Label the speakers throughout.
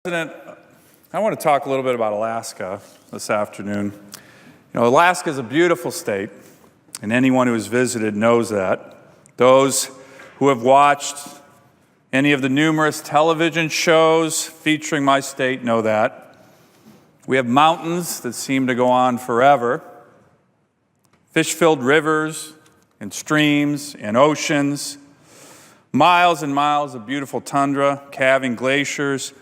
Speaker 1: President, I want to talk a little bit about Alaska this afternoon. You know, Alaska is a beautiful state, and anyone who has visited knows that. Those who have watched any of the numerous television shows featuring my state know that. We have mountains that seem to go on forever, fish-filled rivers and streams and oceans, miles and miles of beautiful tundra, calving glaciers.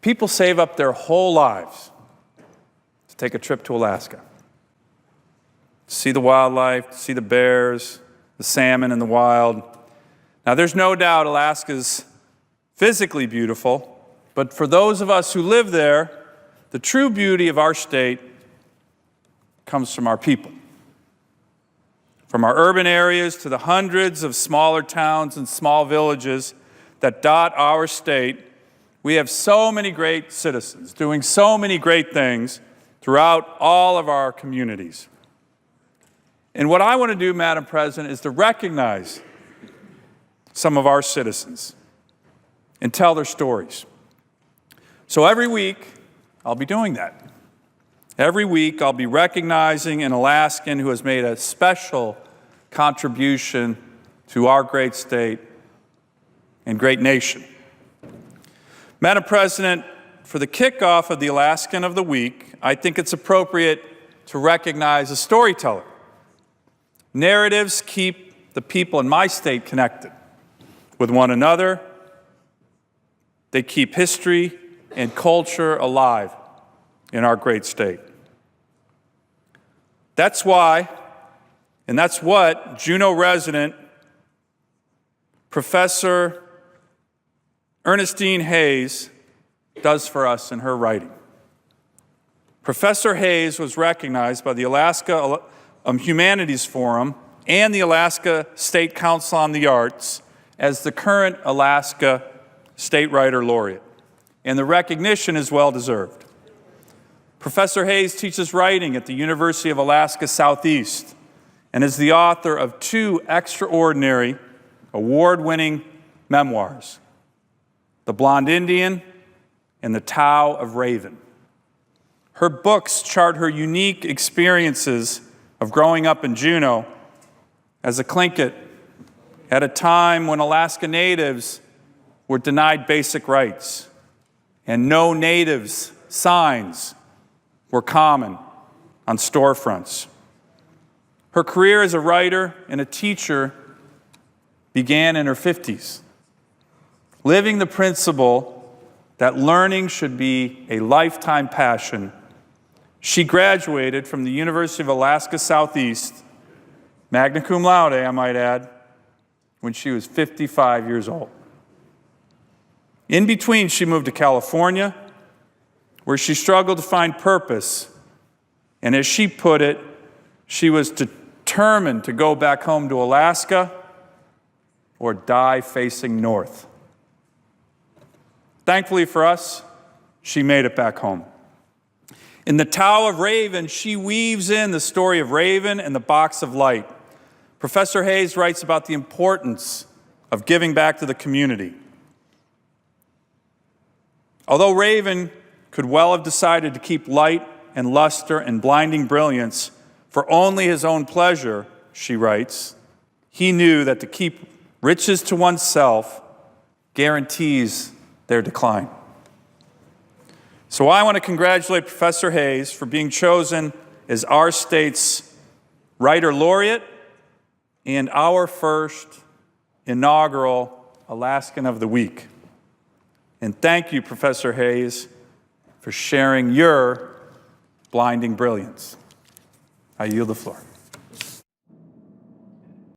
Speaker 1: People save up their whole lives to take a trip to Alaska, to see the wildlife, to see the bears, the salmon in the wild. Now, there's no doubt Alaska's physically beautiful, but for those of us who live there, the true beauty of our state comes from our people. From our urban areas to the hundreds of smaller towns and small villages that dot our state, we have so many great citizens doing so many great things throughout all of our communities. And what I want to do, Madam President, is to recognize some of our citizens and tell their stories. So every week, I'll be doing that. Every week, I'll be recognizing an Alaskan who has made a special contribution to our great state and great nation. Madam President, for the kickoff of the Alaskan of the Week, I think it's appropriate to recognize a storyteller. Narratives keep the people in my state connected with one another. They keep history and culture alive in our great state. That's why, and that's what Juneau resident Professor Ernestine Hayes does for us in her writing. Professor Hayes was recognized by the Alaska Humanities Forum and the Alaska State Council on the Arts as the current Alaska State Writer Laureate, and the recognition is well-deserved. Professor Hayes teaches writing at the University of Alaska Southeast and is the author of two extraordinary, award-winning memoirs, The Blonde Indian and The Tao of Raven. Her books chart her unique experiences of growing up in Juneau as a Tlingit at a time when Alaska Natives were denied basic rights and no Natives signs were common on storefronts. Her career as a writer and a teacher began in her 50s. Living the principle that learning should be a lifetime passion, she graduated from the University of Alaska Southeast, magna cum laude, I might add, when she was 55 years old. In between, she moved to California, where she struggled to find purpose. And as she put it, she was determined to go back home to Alaska or die facing north. Thankfully for us, she made it back home. In The Tao of Raven, she weaves in the story of Raven and the box of light. Professor Hayes writes about the importance of giving back to the community. Although Raven could well have decided to keep light and luster and blinding brilliance for only his own pleasure, she writes, he knew that to keep riches to oneself guarantees their decline. So I want to congratulate Professor Hayes for being chosen as our state's Writer Laureate and our first inaugural Alaskan of the Week. And thank you, Professor Hayes, for sharing your blinding brilliance. I yield the floor.